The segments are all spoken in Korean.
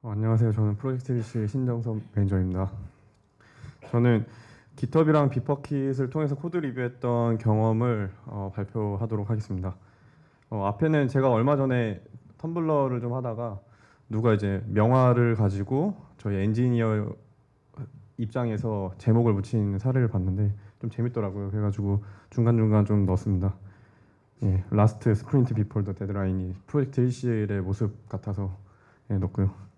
안녕하세요. 저는 프로젝트 리시 신정섭 매니저입니다. 저는 깃허브랑 비퍼킷을 통해서 코드 리뷰했던 경험을 발표하도록 하겠습니다. 앞에는 제가 얼마 전에 텀블러를 좀 하다가 누가 이제 명화를 가지고 저희 엔지니어 입장에서 제목을 붙인 사례를 봤는데 좀 재밌더라고요. 그래가지고 중간중간 좀 넣었습니다. 예, 라스트 스프린트 비폴 더 데드라인이 프로젝트 리시의 모습 같아서 넣고요.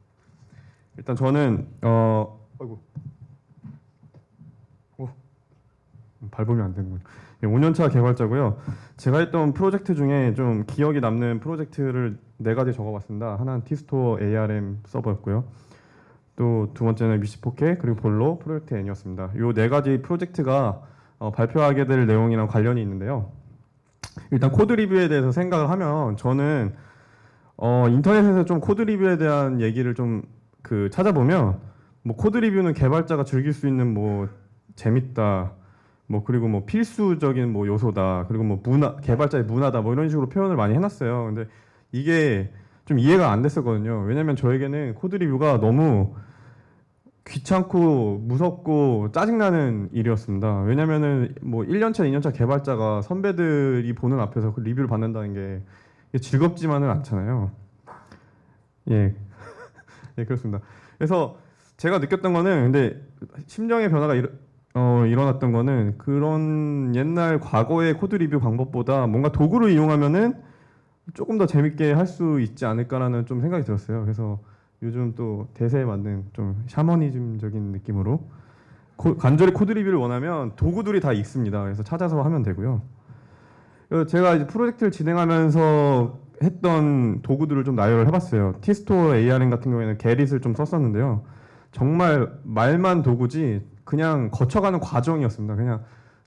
일단 저는 아이고 밟으면 안 되는군요. 5년차 개발자고요. 제가 했던 프로젝트 중에 좀 기억이 남는 프로젝트를 네 가지 적어봤습니다. 하나는 티스토어 ARM 서버였고요. 또 두 번째는 미시포켓 그리고 볼로 프로젝트 N이었습니다. 이 네 가지 프로젝트가 발표하게 될 내용이랑 관련이 있는데요. 일단 코드 리뷰에 대해서 생각을 하면 저는 인터넷에서 좀 코드 리뷰에 대한 얘기를 좀 찾아보면 뭐 코드 리뷰는 개발자가 즐길 수 있는 뭐 재밌다 뭐 그리고 뭐 필수적인 뭐 요소다 그리고 뭐 문화 개발자의 문화다 뭐 이런 식으로 표현을 많이 해놨어요. 근데 이게 좀 이해가 안 됐었거든요. 왜냐면 저에게는 코드 리뷰가 너무 귀찮고 무섭고 짜증나는 일이었습니다. 왜냐면은 뭐 1년차, 2년차 개발자가 선배들이 보는 앞에서 그 리뷰를 받는다는 게 이게 즐겁지만은 않잖아요. 예, 예, 그렇습니다. 그래서 제가 느꼈던 거는 근데 심정의 변화가 일어났던 거는 그런 옛날 과거의 코드 리뷰 방법보다 뭔가 도구를 이용하면은 조금 더 재밌게 할 수 있지 않을까라는 좀 생각이 들었어요. 그래서 요즘 또 대세에 맞는 좀 샤머니즘적인 느낌으로 간절히 코드 리뷰를 원하면 도구들이 다 있습니다. 그래서 찾아서 하면 되고요. 제가 이제 프로젝트를 진행하면서 했던 도구들을 좀 나열을 해봤어요. 티스토어 ARM 같은 경우에는 게릿을 좀 썼었는데요. 정말 말만 도구지 그냥 거쳐가는 과정이었습니다. 그냥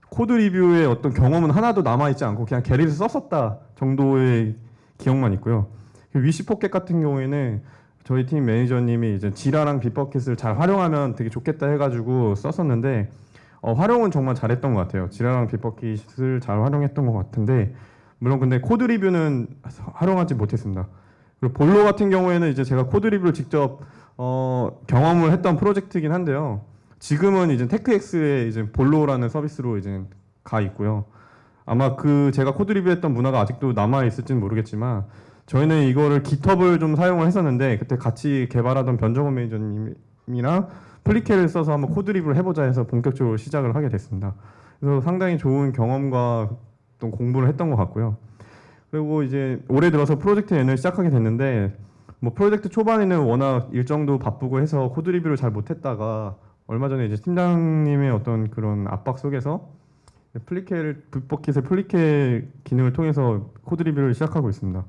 코드 리뷰의 어떤 경험은 하나도 남아있지 않고 그냥 게릿을 썼었다 정도의 기억만 있고요. 위시포켓 같은 경우에는 저희 팀 매니저님이 이제 지라랑 빗버킷을 잘 활용하면 되게 좋겠다 해가지고 썼었는데 활용은 정말 잘했던 것 같아요. 지라랑 빗버킷을 잘 활용했던 것 같은데 물론 근데 코드 리뷰는 활용하지 못했습니다. 그리고 볼로 같은 경우에는 이제 제가 코드 리뷰를 직접 경험을 했던 프로젝트이긴 한데요. 지금은 이제 테크엑스에 이제 볼로라는 서비스로 이제 가 있고요. 아마 제가 코드 리뷰했던 문화가 아직도 남아 있을지는 모르겠지만 저희는 이거를 깃허브를 좀 사용을 했었는데 그때 같이 개발하던 변정원 매니저님이랑 플리케를 써서 한번 코드 리뷰를 해보자 해서 본격적으로 시작을 하게 됐습니다. 그래서 상당히 좋은 경험과 또 공부를 했던 것 같고요. 그리고 이제 올해 들어서 프로젝트 N을 시작하게 됐는데 뭐 프로젝트 초반에는 워낙 일정도 바쁘고 해서 코드 리뷰를 잘 못했다가 얼마 전에 이제 팀장님의 어떤 그런 압박 속에서 빅버킷의 플리케 기능을 통해서 코드 리뷰를 시작하고 있습니다.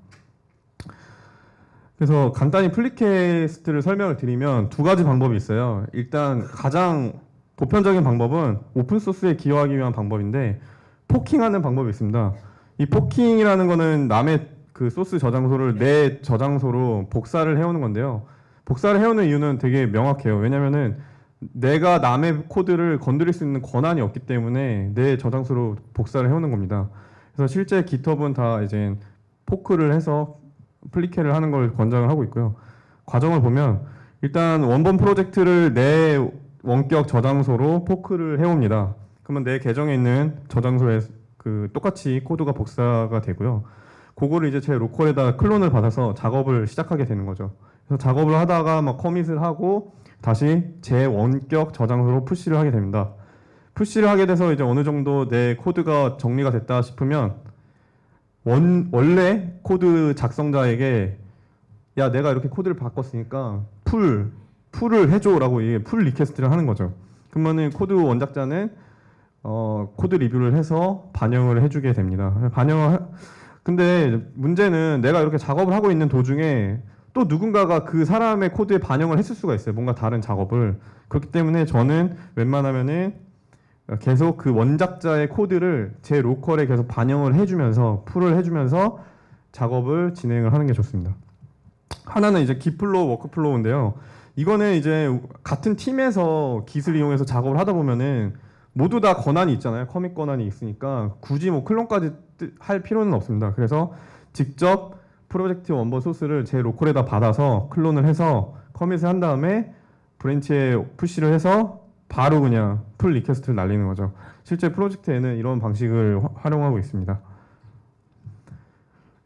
그래서 간단히 플리캐스트를 설명을 드리면 두 가지 방법이 있어요. 일단 가장 보편적인 방법은 오픈소스에 기여하기 위한 방법인데 포킹하는 방법이 있습니다. 이 포킹이라는 거는 남의 그 소스 저장소를 내 저장소로 복사를 해오는 건데요. 복사를 해오는 이유는 되게 명확해요. 왜냐면은 내가 남의 코드를 건드릴 수 있는 권한이 없기 때문에 내 저장소로 복사를 해오는 겁니다. 그래서 실제 깃허브는 다 이제 포크를 해서 플리케를 하는 걸 권장을 하고 있고요. 과정을 보면 일단 원본 프로젝트를 내 원격 저장소로 포크를 해옵니다. 그러면 내 계정에 있는 저장소에 똑같이 코드가 복사가 되고요. 그거를 이제 제 로컬에다 클론을 받아서 작업을 시작하게 되는 거죠. 그래서 작업을 하다가 막 커밋을 하고 다시 제 원격 저장소로 푸시를 하게 됩니다. 푸시를 하게 돼서 이제 어느 정도 내 코드가 정리가 됐다 싶으면 원래 코드 작성자에게 야 내가 이렇게 코드를 바꿨으니까 풀을 해줘라고 이게 풀 리퀘스트를 하는 거죠. 그러면은 코드 원작자는 코드 리뷰를 해서 반영을 해주게 됩니다. 근데 문제는 내가 이렇게 작업을 하고 있는 도중에 또 누군가가 그 사람의 코드에 반영을 했을 수가 있어요. 뭔가 다른 작업을. 그렇기 때문에 저는 웬만하면은 계속 그 원작자의 코드를 제 로컬에 계속 반영을 해주면서 풀을 해주면서 작업을 진행을 하는 게 좋습니다. 하나는 이제 기플로우 워크플로우인데요. 이거는 이제 같은 팀에서 기술 이용해서 작업을 하다 보면은 모두 다 권한이 있잖아요. 커밋 권한이 있으니까 굳이 뭐 클론까지 할 필요는 없습니다. 그래서 직접 프로젝트 원본 소스를 제 로컬에다 받아서 클론을 해서 커밋을 한 다음에 브랜치에 푸시를 해서 바로 그냥 풀 리퀘스트를 날리는 거죠. 실제 프로젝트에는 이런 방식을 활용하고 있습니다.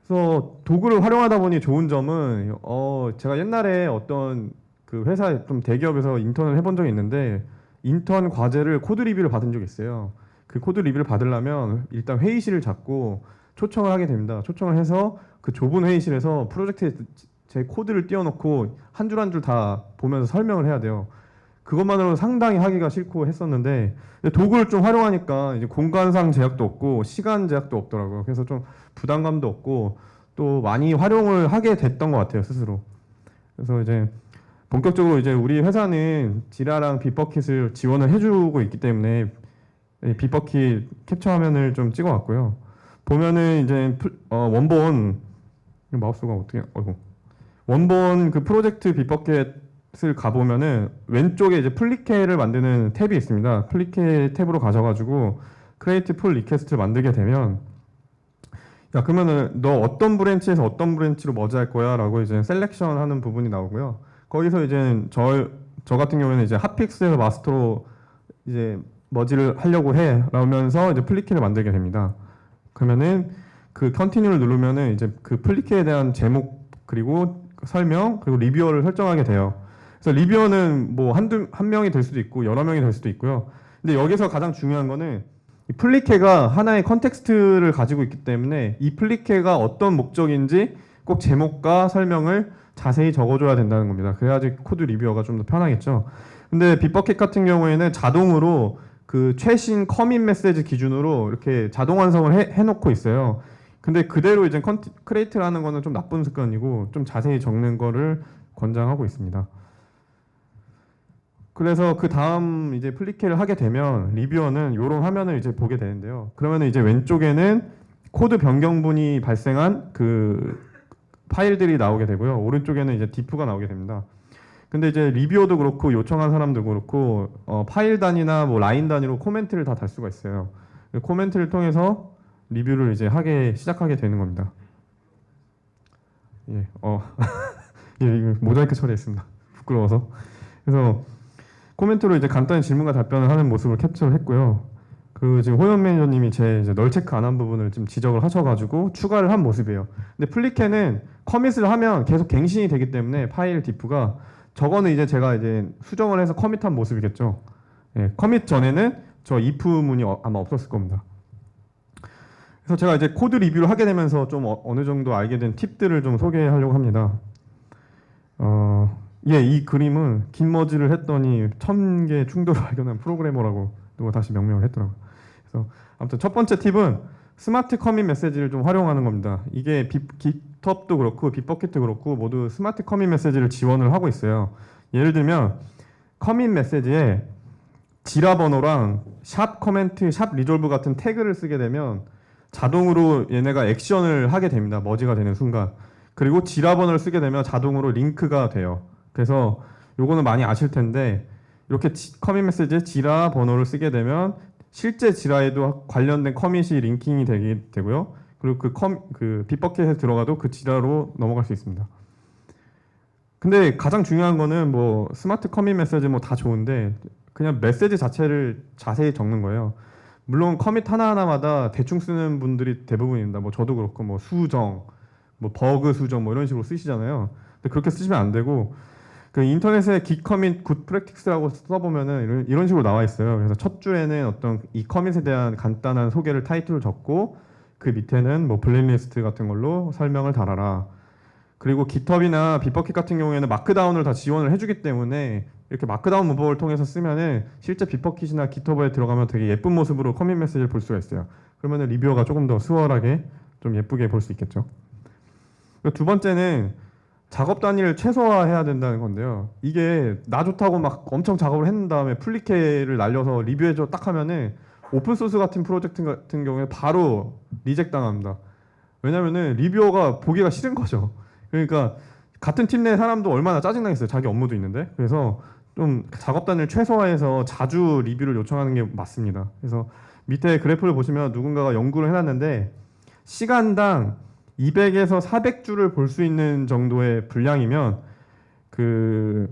그래서 도구를 활용하다 보니 좋은 점은 제가 옛날에 어떤 그 회사 좀 대기업에서 인턴을 해본 적이 있는데 인턴 과제를 코드 리뷰를 받은 적이 있어요. 그 코드 리뷰를 받으려면 일단 회의실을 잡고 초청을 하게 됩니다. 초청을 해서 그 좁은 회의실에서 프로젝트에 제 코드를 띄워놓고 한 줄 한 줄 다 보면서 설명을 해야 돼요. 그것만으로는 상당히 하기가 싫고 했었는데 도구를 좀 활용하니까 이제 공간상 제약도 없고 시간 제약도 없더라고요. 그래서 좀 부담감도 없고 또 많이 활용을 하게 됐던 것 같아요, 스스로. 그래서 이제 본격적으로 이제 우리 회사는 지라랑 빗버킷을 지원을 해주고 있기 때문에 빗버킷 캡처 화면을 좀 찍어왔고요. 보면은 이제 원본 마우스가 어떻게 원본 그 프로젝트 빗버킷을 가보면은 왼쪽에 이제 플리케를 만드는 탭이 있습니다. 플리케 탭으로 가셔가지고 크리에이트 풀 리퀘스트를 만들게 되면 야 그러면은 너 어떤 브랜치에서 어떤 브랜치로 머지할 거야 라고 이제 셀렉션 하는 부분이 나오고요. 거기서 이제 저 같은 경우에는 이제 핫픽스에서 마스터로 이제 머지를 하려고 해 라면서 이제 플리케를 만들게 됩니다. 그러면은 그 컨티뉴를 누르면은 이제 그 플리케에 대한 제목 그리고 설명 그리고 리뷰어를 설정하게 돼요. 그래서 리뷰어는 뭐 한 명이 될 수도 있고 여러 명이 될 수도 있고요. 근데 여기서 가장 중요한 거는 이 플리케가 하나의 컨텍스트를 가지고 있기 때문에 이 플리케가 어떤 목적인지 꼭 제목과 설명을 자세히 적어줘야 된다는 겁니다. 그래야지 코드 리뷰어가 좀 더 편하겠죠. 근데 빗버킷 같은 경우에는 자동으로 그 최신 커밋 메시지 기준으로 이렇게 자동 완성을 해놓고 있어요. 근데 그대로 이제 크리에이트를 하는 거는 좀 나쁜 습관이고 좀 자세히 적는 거를 권장하고 있습니다. 그래서 그 다음 이제 플리케를 하게 되면 리뷰어는 이런 화면을 이제 보게 되는데요. 그러면 이제 왼쪽에는 코드 변경분이 발생한 그 파일들이 나오게 되고요. 오른쪽에는 이제 diff가 나오게 됩니다. 근데 이제 리뷰어도 그렇고 요청한 사람도 그렇고 파일 단위나 뭐 라인 단위로 코멘트를 다 달 수가 있어요. 코멘트를 통해서 리뷰를 이제 시작하게 되는 겁니다. 예, 예, 이거 모자이크 처리했습니다. 부끄러워서. 그래서 코멘트로 이제 간단히 질문과 답변을 하는 모습을 캡처를 했고요. 그 지금 호연 매니저님이 제 이제 널 체크 안 한 부분을 좀 지적을 하셔가지고 추가를 한 모습이에요. 근데 플리케는 커밋을 하면 계속 갱신이 되기 때문에 파일 diff가 저거는 이제 제가 이제 수정을 해서 커밋한 모습이겠죠. 예, 커밋 전에는 저 if 문이 아마 없었을 겁니다. 그래서 제가 이제 코드 리뷰를 하게 되면서 좀 어느 정도 알게 된 팁들을 좀 소개하려고 합니다. 예, 이 그림은 긴 머지를 했더니 1000개 충돌을 발견한 프로그래머라고 누가 다시 명명을 했더라고요. 그래서 아무튼 첫 번째 팁은 스마트 커밋 메시지를 좀 활용하는 겁니다. 이게 GitHub도 그렇고 빗버킷도 그렇고 모두 스마트 커밋 메시지를 지원을 하고 있어요. 예를 들면 커밋 메시지에 지라 번호랑 샵 커멘트, 샵 리졸브 같은 태그를 쓰게 되면 자동으로 얘네가 액션을 하게 됩니다. 머지가 되는 순간. 그리고 지라 번호를 쓰게 되면 자동으로 링크가 돼요. 그래서 요거는 많이 아실 텐데 이렇게 커밋 메시지에 지라 번호를 쓰게 되면 실제 지라에도 관련된 커밋이 링킹이 되고요. 그리고 그 빗버킷에 들어가도 그 지라로 넘어갈 수 있습니다. 근데 가장 중요한 거는 뭐 스마트 커밋 메시지 뭐 다 좋은데 그냥 메시지 자체를 자세히 적는 거예요. 물론 커밋 하나하나마다 대충 쓰는 분들이 대부분입니다. 뭐 저도 그렇고 뭐 수정, 뭐 버그 수정 뭐 이런 식으로 쓰시잖아요. 근데 그렇게 쓰시면 안 되고 그 인터넷에 git commit good practice라고 써보면은 이런 식으로 나와 있어요. 그래서 첫 줄에는 어떤 이 커밋에 대한 간단한 소개를 타이틀을 적고 그 밑에는 뭐 블랙리스트 같은 걸로 설명을 달아라. 그리고 깃허브나 빗버킷 같은 경우에는 마크다운을 다 지원을 해주기 때문에 이렇게 마크다운 문법을 통해서 쓰면은 실제 빗버킷이나 깃허브에 들어가면 되게 예쁜 모습으로 커밋 메시지를 볼 수가 있어요. 그러면은 리뷰어가 조금 더 수월하게 좀 예쁘게 볼 수 있겠죠. 두 번째는 작업 단위를 최소화해야 된다는 건데요. 이게 나 좋다고 막 엄청 작업을 했는 다음에 플리케를 날려서 리뷰해줘 딱 하면은 오픈소스 같은 프로젝트 같은 경우에 바로 리젝 당합니다. 왜냐면은 리뷰어가 보기가 싫은 거죠. 그러니까 같은 팀 내 사람도 얼마나 짜증나겠어요. 자기 업무도 있는데. 그래서 좀 작업 단위를 최소화해서 자주 리뷰를 요청하는 게 맞습니다. 그래서 밑에 그래프를 보시면 누군가가 연구를 해놨는데 시간당 200에서 400주를 볼 수 있는 정도의 분량이면 그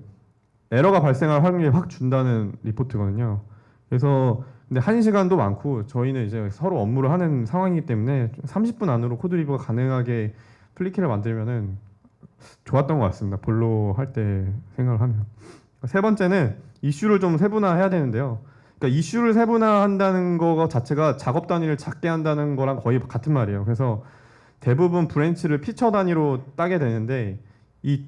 에러가 발생할 확률이 확 준다는 리포트거든요. 그래서 근데 1시간도 많고 저희는 이제 서로 업무를 하는 상황이기 때문에 30분 안으로 코드 리뷰가 가능하게 플리키를 만들면은 좋았던 것 같습니다. 볼로 할 때 생각을 하면. 세 번째는 이슈를 좀 세분화해야 되는데요. 그러니까 이슈를 세분화한다는 거 자체가 작업 단위를 작게 한다는 거랑 거의 같은 말이에요. 그래서 대부분 브랜치를 피처 단위로 따게 되는데 이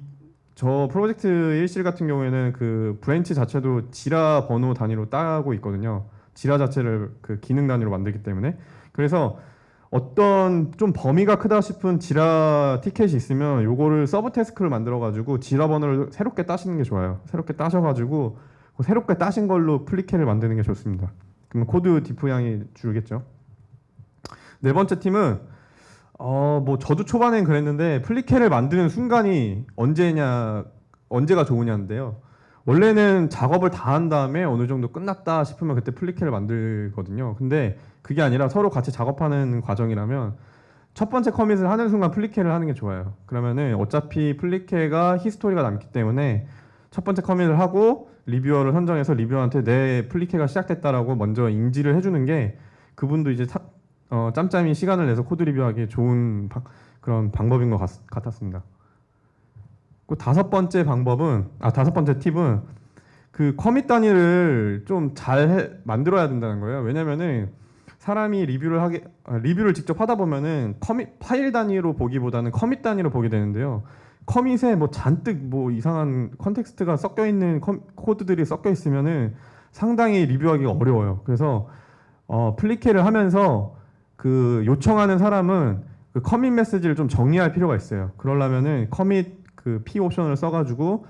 저 프로젝트 일실 같은 경우에는 그 브랜치 자체도 지라 번호 단위로 따고 있거든요. 지라 자체를 그 기능 단위로 만들기 때문에. 그래서 어떤 좀 범위가 크다 싶은 지라 티켓이 있으면 요거를 서브 태스크를 만들어 가지고 지라 번호를 새롭게 따시는 게 좋아요. 새롭게 따셔 가지고 그 새롭게 따신 걸로 플리케를 만드는 게 좋습니다. 그러면 코드 디프량이 줄겠죠. 네 번째 팀은 뭐 저도 초반엔 그랬는데 플리케를 만드는 순간이 언제가 좋으냐인데요. 원래는 작업을 다 한 다음에 어느 정도 끝났다 싶으면 그때 플리케를 만들거든요. 근데 그게 아니라 서로 같이 작업하는 과정이라면 첫 번째 커밋을 하는 순간 플리케를 하는 게 좋아요. 그러면은 어차피 플리케가 히스토리가 남기 때문에 첫 번째 커밋을 하고 리뷰어를 선정해서 리뷰어한테 내 플리케가 시작됐다라고 먼저 인지를 해주는 게 그분도 이제 짬짬이 시간을 내서 코드 리뷰하기 좋은 그런 방법인 것 같았습니다. 그 다섯 번째 팁은 그 커밋 단위를 좀 잘 만들어야 된다는 거예요. 왜냐면은 사람이 리뷰를 직접 하다 보면은 커밋 파일 단위로 보기보다는 커밋 단위로 보게 되는데요. 커밋에 뭐 잔뜩 뭐 이상한 컨텍스트가 섞여 있는 코드들이 섞여 있으면은 상당히 리뷰하기가 어려워요. 그래서 플리케를 하면서 그 요청하는 사람은 그 커밋 메시지를 좀 정리할 필요가 있어요. 그러려면은 커밋 그 P 옵션을 써가지고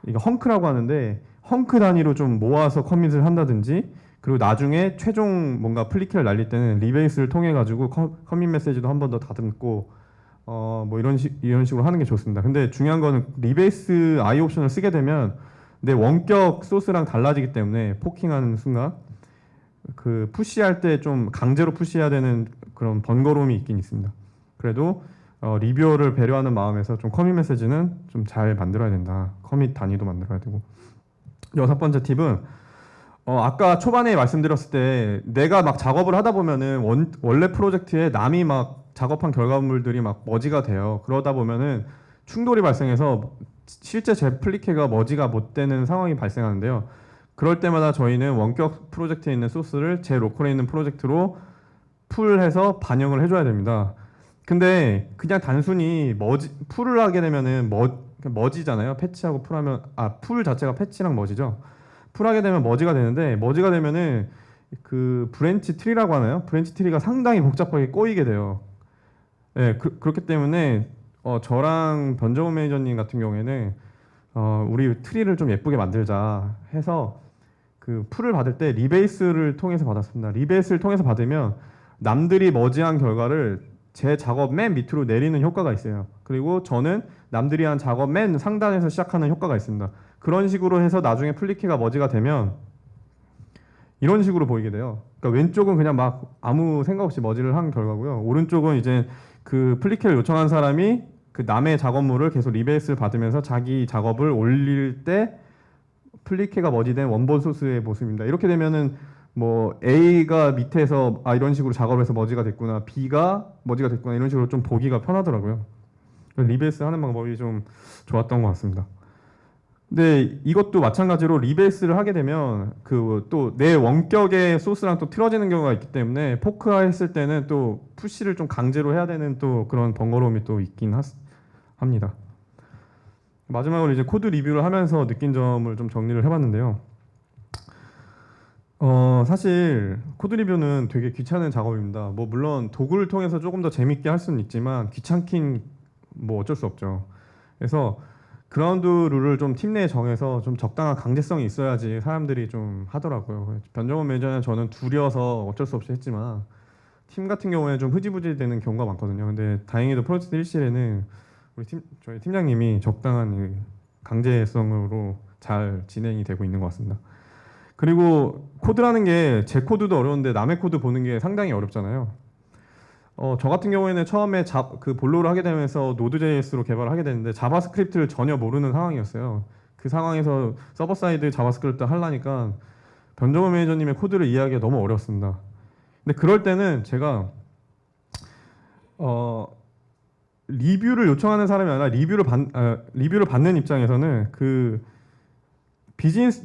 이게 헝크라고 하는데 헝크 단위로 좀 모아서 커밋을 한다든지 그리고 나중에 최종 뭔가 플리케를 날릴 때는 리베이스를 통해 가지고 커밋 메시지도 한 번 더 다듬고 뭐 이런 식으로 하는 게 좋습니다. 근데 중요한 거는 리베이스 I 옵션을 쓰게 되면 내 원격 소스랑 달라지기 때문에 포킹하는 순간 그 푸시할 때 좀 강제로 푸시해야 되는 그런 번거로움이 있긴 있습니다. 그래도 리뷰어를 배려하는 마음에서 좀 커밋 메시지는 좀 잘 만들어야 된다. 커밋 단위도 만들어야 되고. 여섯 번째 팁은 아까 초반에 말씀드렸을 때 내가 막 작업을 하다 보면은 원래 프로젝트에 남이 막 작업한 결과물들이 막 머지가 돼요. 그러다 보면은 충돌이 발생해서 실제 제 플리케가 머지가 못 되는 상황이 발생하는데요. 그럴 때마다 저희는 원격 프로젝트에 있는 소스를 제 로컬에 있는 프로젝트로 풀해서 반영을 해줘야 됩니다. 근데 그냥 단순히 풀을 하게 되면은 머지잖아요. 패치하고 풀하면 풀 자체가 패치랑 머지죠. 풀하게 되면 머지가 되는데 머지가 되면은 그 브랜치 트리라고 하나요? 브랜치 트리가 상당히 복잡하게 꼬이게 돼요. 네, 그렇기 때문에 저랑 변정훈 매니저님 같은 경우에는 우리 트리를 좀 예쁘게 만들자 해서 그 풀을 받을 때 리베이스를 통해서 받았습니다. 리베이스를 통해서 받으면 남들이 머지한 결과를 제 작업 맨 밑으로 내리는 효과가 있어요. 그리고 저는 남들이 한 작업 맨 상단에서 시작하는 효과가 있습니다. 그런 식으로 해서 나중에 플리키가 머지가 되면 이런 식으로 보이게 돼요. 그러니까 왼쪽은 그냥 막 아무 생각 없이 머지를 한 결과고요. 오른쪽은 이제 그 플리키를 요청한 사람이 그 남의 작업물을 계속 리베이스를 받으면서 자기 작업을 올릴 때 플리케가 머지된 원본 소스의 모습입니다. 이렇게 되면은 뭐 A가 밑에서 이런 식으로 작업을 해서 머지가 됐구나, B가 머지가 됐구나 이런 식으로 좀 보기가 편하더라고요. 리베이스 하는 방법이 좀 좋았던 것 같습니다. 근데 이것도 마찬가지로 리베이스를 하게 되면 그 또 내 원격의 소스랑 또 틀어지는 경우가 있기 때문에 포크화 했을 때는 또 푸시를 좀 강제로 해야 되는 또 그런 번거로움이 또 있긴 합니다. 마지막으로 이제 코드 리뷰를 하면서 느낀 점을 좀 정리를 해봤는데요. 사실 코드 리뷰는 되게 귀찮은 작업입니다. 뭐 물론 도구를 통해서 조금 더 재밌게 할 수는 있지만 귀찮긴 뭐 어쩔 수 없죠. 그래서 그라운드 룰을 좀 팀 내에 정해서 좀 적당한 강제성이 있어야지 사람들이 좀 하더라고요. 변정원 매니저는 저는 둘이어서 어쩔 수 없이 했지만 팀 같은 경우에 좀 흐지부지 되는 경우가 많거든요. 근데 다행히도 프로젝트 1실에는 저희 팀장님이 적당한 강제성으로 잘 진행이 되고 있는 것 같습니다. 그리고 코드라는 게 제 코드도 어려운데 남의 코드 보는 게 상당히 어렵잖아요. 저 같은 경우에는 처음에 그 볼로를 하게 되면서 노드.js로 개발을 하게 됐는데 자바스크립트를 전혀 모르는 상황이었어요. 그 상황에서 서버 사이드 자바스크립트 하려니까 변정호 매니저님의 코드를 이해하기가 너무 어려웠습니다. 근데 그럴 때는 제가 리뷰를 요청하는 사람이 아니라 리뷰를 받는 입장에서는 그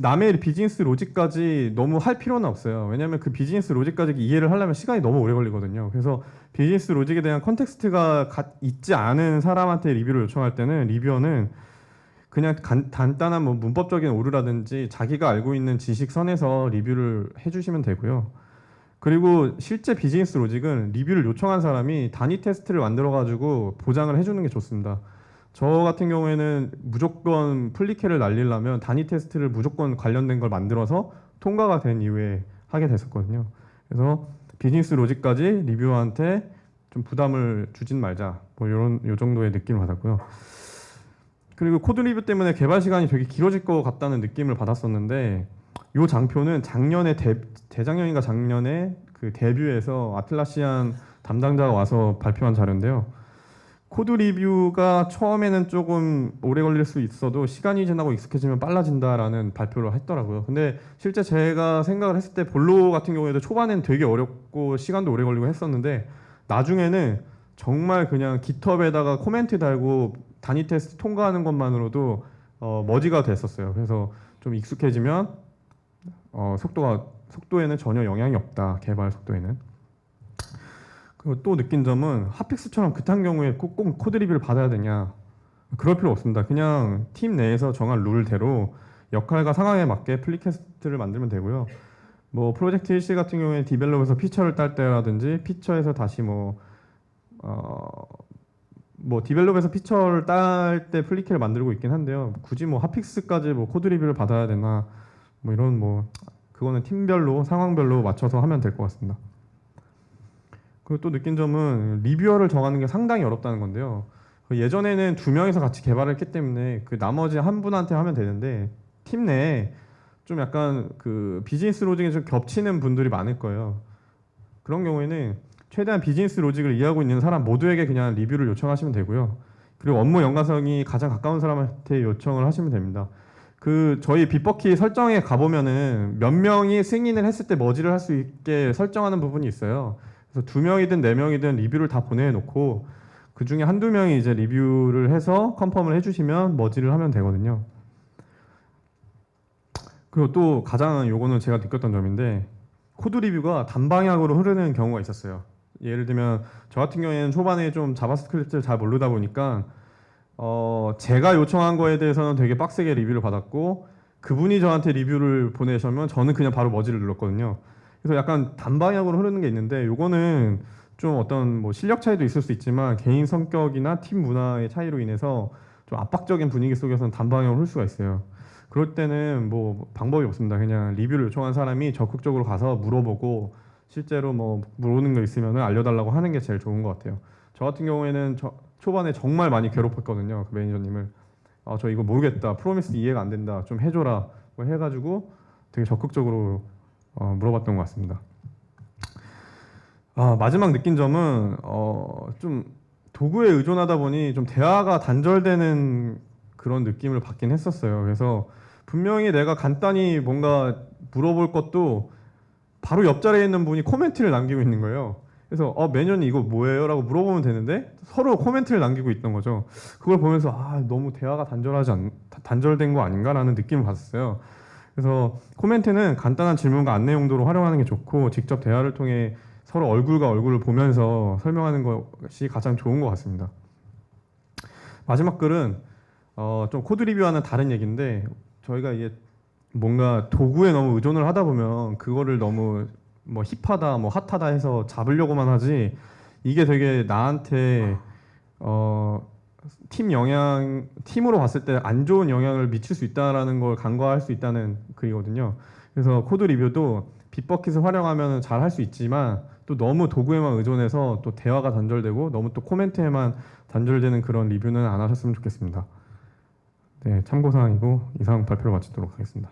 남의 비즈니스 로직까지 너무 할 필요는 없어요. 왜냐하면 그 비즈니스 로직까지 이해를 하려면 시간이 너무 오래 걸리거든요. 그래서 비즈니스 로직에 대한 컨텍스트가 있지 않은 사람한테 리뷰를 요청할 때는 리뷰어는 그냥 간단한 뭐 문법적인 오류라든지 자기가 알고 있는 지식 선에서 리뷰를 해주시면 되고요. 그리고 실제 비즈니스 로직은 리뷰를 요청한 사람이 단위 테스트를 만들어 가지고 보장을 해주는 게 좋습니다. 저 같은 경우에는 무조건 플리케를 날리려면 단위 테스트를 무조건 관련된 걸 만들어서 통과가 된 이후에 하게 됐었거든요. 그래서 비즈니스 로직까지 리뷰어한테 좀 부담을 주진 말자, 뭐 요 정도의 느낌을 받았고요. 그리고 코드 리뷰 때문에 개발 시간이 되게 길어질 것 같다는 느낌을 받았었는데, 요 장표는 작년에 재작년인가 작년에 그 데뷔에서 아틀라시안 담당자가 와서 발표한 자료인데요. 코드 리뷰가 처음에는 조금 오래 걸릴 수 있어도 시간이 지나고 익숙해지면 빨라진다라는 발표를 했더라고요. 근데 실제 제가 생각을 했을 때 볼로 같은 경우에도 초반엔 되게 어렵고 시간도 오래 걸리고 했었는데 나중에는 정말 그냥 깃허브에다가 코멘트 달고 단위 테스트 통과하는 것만으로도 머지가 됐었어요. 그래서 좀 익숙해지면 속도에는 전혀 영향이 없다. 개발 속도에는. 그리고 또 느낀 점은 핫픽스처럼 급한 경우에 꼭 코드 리뷰를 받아야 되냐? 그럴 필요 없습니다. 그냥 팀 내에서 정한 룰대로 역할과 상황에 맞게 플리캐스트를 만들면 되고요. 뭐 프로젝트 일시 같은 경우에 디벨롭에서 피처를 딸 때라든지 피처에서 다시 뭐 디벨롭에서 피처를 딸 때 플리케를 만들고 있긴 한데요. 굳이 뭐 핫픽스까지 뭐 코드 리뷰를 받아야 되나 뭐 이런 그거는 팀별로 상황별로 맞춰서 하면 될 것 같습니다. 그리고 또 느낀 점은 리뷰어를 정하는 게 상당히 어렵다는 건데요. 예전에는 2명이서 같이 개발을 했기 때문에 그 나머지 한 분한테 하면 되는데 팀 내에 좀 약간 그 비즈니스 로직이 좀 겹치는 분들이 많을 거예요. 그런 경우에는 최대한 비즈니스 로직을 이해하고 있는 사람 모두에게 그냥 리뷰를 요청하시면 되고요. 그리고 업무 연관성이 가장 가까운 사람한테 요청을 하시면 됩니다. 저희 빗버키 설정에 가보면은 몇 명이 승인을 했을 때 머지를 할 수 있게 설정하는 부분이 있어요. 그래서 2명이든 4명이든 리뷰를 다 보내놓고 그 중에 한두 명이 이제 리뷰를 해서 컨펌을 해주시면 머지를 하면 되거든요. 그리고 또 가장 요거는 제가 느꼈던 점인데 코드 리뷰가 단방향으로 흐르는 경우가 있었어요. 예를 들면 저 같은 경우에는 초반에 좀 자바스크립트를 잘 모르다 보니까 제가 요청한 거에 대해서는 되게 빡세게 리뷰를 받았고 그분이 저한테 리뷰를 보내시면 저는 그냥 바로 머지를 눌렀거든요. 그래서 약간 단방향으로 흐르는 게 있는데 요거는 좀 어떤 뭐 실력 차이도 있을 수 있지만 개인 성격이나 팀 문화의 차이로 인해서 좀 압박적인 분위기 속에서는 단방향으로 흐를 수가 있어요. 그럴 때는 뭐 방법이 없습니다. 그냥 리뷰를 요청한 사람이 적극적으로 가서 물어보고 실제로 뭐 물어보는 거 있으면 알려달라고 하는 게 제일 좋은 것 같아요. 저 같은 경우에는 초반에 정말 많이 괴롭혔거든요. 그 매니저님을. 저 이거 모르겠다. 프로미스 이해가 안 된다. 좀 해줘라. 뭐 해가지고 되게 적극적으로 물어봤던 것 같습니다. 마지막 느낀 점은 좀 도구에 의존하다 보니 좀 대화가 단절되는 그런 느낌을 받긴 했었어요. 그래서 분명히 내가 간단히 뭔가 물어볼 것도 바로 옆자리에 있는 분이 코멘트를 남기고 있는 거예요. 그래서 매니저님 이거 뭐예요? 라고 물어보면 되는데 서로 코멘트를 남기고 있던 거죠. 그걸 보면서 너무 대화가 단절된 거 아닌가라는 느낌을 받았어요. 그래서 코멘트는 간단한 질문과 안내 용도로 활용하는 게 좋고 직접 대화를 통해 서로 얼굴과 얼굴을 보면서 설명하는 것이 가장 좋은 것 같습니다. 마지막 글은 좀 코드 리뷰와는 다른 얘기인데 저희가 이게 뭔가 도구에 너무 의존을 하다 보면 그거를 너무 뭐 힙하다 뭐 핫하다 해서 잡으려고만 하지 이게 되게 나한테 팀으로 봤을 때 안 좋은 영향을 미칠 수 있다라는 걸 간과할 수 있다는 글이거든요. 그래서 코드 리뷰도 빗버킷을 활용하면 잘 할 수 있지만 또 너무 도구에만 의존해서 또 대화가 단절되고 너무 또 코멘트에만 단절되는 그런 리뷰는 안 하셨으면 좋겠습니다. 네, 참고사항이고 이상 발표를 마치도록 하겠습니다.